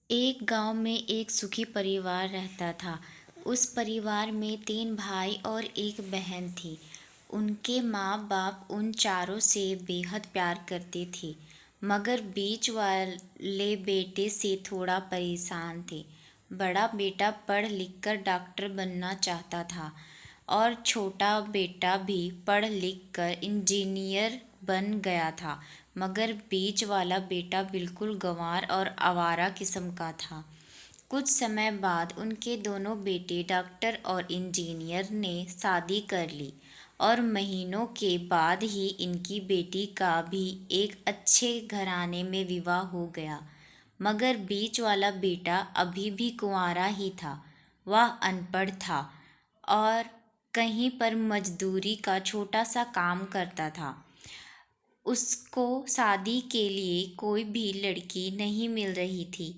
एक गांव में एक सुखी परिवार रहता था। उस परिवार में 3 भाई और एक बहन थी। उनके माँ बाप उन चारों से बेहद प्यार करते थे, मगर बीच वाले बेटे से थोड़ा परेशान थे। बड़ा बेटा पढ़ लिख कर डॉक्टर बनना चाहता था और छोटा बेटा भी पढ़ लिख कर इंजीनियर बन गया था, मगर बीच वाला बेटा बिल्कुल गंवार और आवारा किस्म का था। कुछ समय बाद उनके दोनों बेटे डॉक्टर और इंजीनियर ने शादी कर ली और महीनों के बाद ही इनकी बेटी का भी एक अच्छे घराने में विवाह हो गया। मगर बीच वाला बेटा अभी भी कुंवारा ही था। वह अनपढ़ था और कहीं पर मजदूरी का छोटा सा काम करता था। उसको शादी के लिए कोई भी लड़की नहीं मिल रही थी।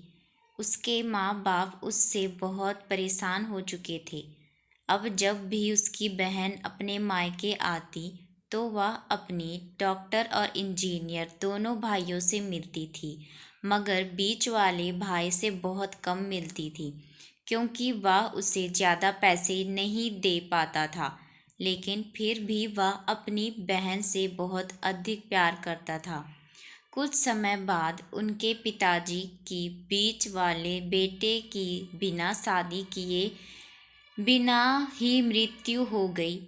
उसके माँ बाप उससे बहुत परेशान हो चुके थे। अब जब भी उसकी बहन अपने मायके आती तो वह अपनी डॉक्टर और इंजीनियर दोनों भाइयों से मिलती थी, मगर बीच वाले भाई से बहुत कम मिलती थी, क्योंकि वह उसे ज़्यादा पैसे नहीं दे पाता था। लेकिन फिर भी वह अपनी बहन से बहुत अधिक प्यार करता था। कुछ समय बाद उनके पिताजी की बीच वाले बेटे की बिना शादी किए बिना ही मृत्यु हो गई।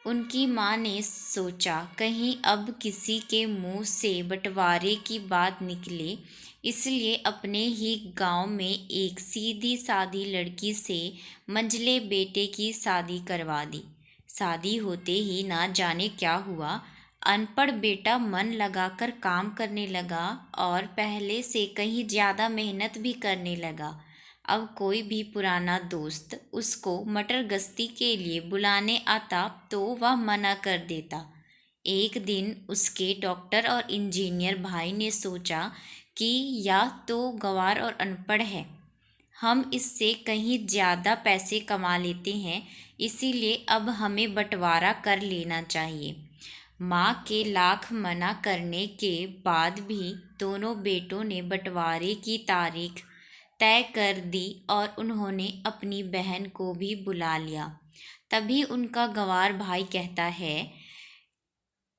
उनकी माँ ने सोचा कहीं अब किसी के मुंह से बंटवारे की बात निकले, इसलिए अपने ही गांव में एक सीधी सादी लड़की से मंझले बेटे की शादी करवा दी। शादी होते ही ना जाने क्या हुआ, अनपढ़ बेटा मन लगाकर काम करने लगा और पहले से कहीं ज़्यादा मेहनत भी करने लगा। अब कोई भी पुराना दोस्त उसको मटर गश्ती के लिए बुलाने आता तो वह मना कर देता। एक दिन उसके डॉक्टर और इंजीनियर भाई ने सोचा कि या तो गंवार और अनपढ़ है, हम इससे कहीं ज़्यादा पैसे कमा लेते हैं, इसीलिए अब हमें बंटवारा कर लेना चाहिए। माँ के लाख मना करने के बाद भी दोनों बेटों ने बंटवारे की तारीख तय कर दी और उन्होंने अपनी बहन को भी बुला लिया। तभी उनका गंवार भाई कहता है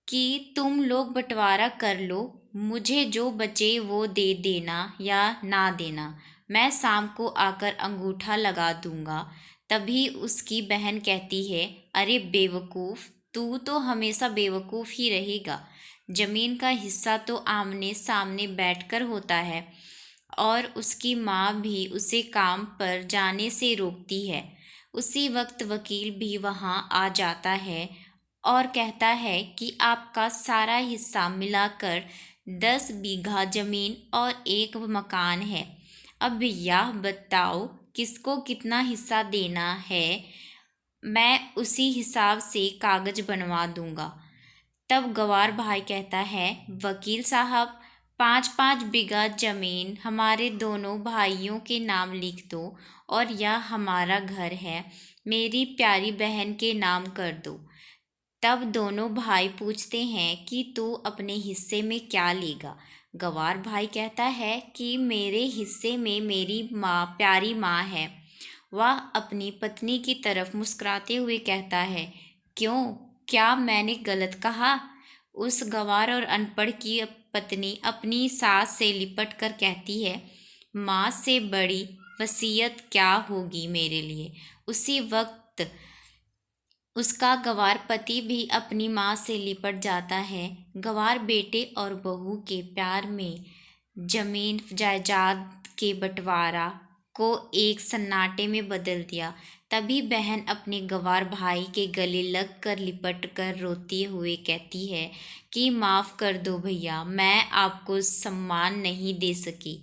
कि तुम लोग बंटवारा कर लो, मुझे जो बचे वो दे देना या ना देना, मैं शाम को आकर अंगूठा लगा दूंगा। तभी उसकी बहन कहती है, अरे बेवकूफ़, तू तो हमेशा बेवकूफ़ ही रहेगा। जमीन का हिस्सा तो आमने सामने बैठकर होता है। और उसकी माँ भी उसे काम पर जाने से रोकती है। उसी वक्त वकील भी वहाँ आ जाता है और कहता है कि आपका सारा हिस्सा मिलाकर 10 बीघा जमीन और एक मकान है। अब यह बताओ किसको कितना हिस्सा देना है, मैं उसी हिसाब से कागज बनवा दूंगा। तब गवार भाई कहता है, वकील साहब, 5-5 बीघा जमीन हमारे दोनों भाइयों के नाम लिख दो और यह हमारा घर है, मेरी प्यारी बहन के नाम कर दो। तब दोनों भाई पूछते हैं कि तू अपने हिस्से में क्या लेगा। गवार भाई कहता है कि मेरे हिस्से में मेरी माँ, प्यारी माँ है। वह अपनी पत्नी की तरफ मुस्कुराते हुए कहता है, क्यों, क्या मैंने गलत कहा? उस गंवार और अनपढ़ की पत्नी अपनी सास से लिपट कर कहती है, माँ से बड़ी वसीयत क्या होगी मेरे लिए। उसी वक्त उसका गंवार पति भी अपनी माँ से लिपट जाता है। गंवार बेटे और बहू के प्यार में जमीन जायदाद के बंटवारा को एक सन्नाटे में बदल दिया। तभी बहन अपने गंवार भाई के गले लग कर लिपट कर रोते हुए कहती है कि माफ़ कर दो भैया, मैं आपको सम्मान नहीं दे सकी।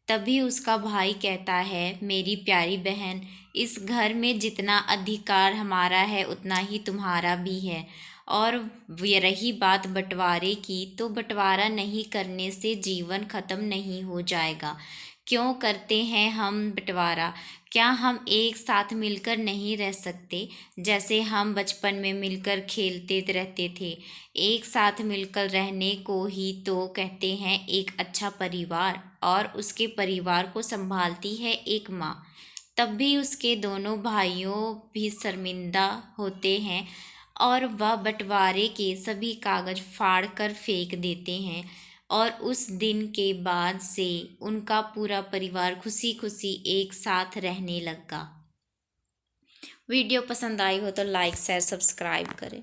तभी उसका भाई कहता है, मेरी प्यारी बहन, इस घर में जितना अधिकार हमारा है उतना ही तुम्हारा भी है। और ये रही बात बंटवारे की, तो बंटवारा नहीं करने से जीवन खत्म नहीं हो जाएगा, क्यों करते हैं हम बंटवारा? क्या हम एक साथ मिलकर नहीं रह सकते, जैसे हम बचपन में मिलकर खेलते रहते थे? एक साथ मिलकर रहने को ही तो कहते हैं एक अच्छा परिवार। और उसके परिवार को संभालती है एक माँ। तब भी उसके दोनों भाइयों भी शर्मिंदा होते हैं और वह बंटवारे के सभी कागज फाड़ कर फेंक देते हैं। और उस दिन के बाद से उनका पूरा परिवार खुशी खुशी एक साथ रहने लगा। वीडियो पसंद आई हो तो लाइक शेयर सब्सक्राइब करें।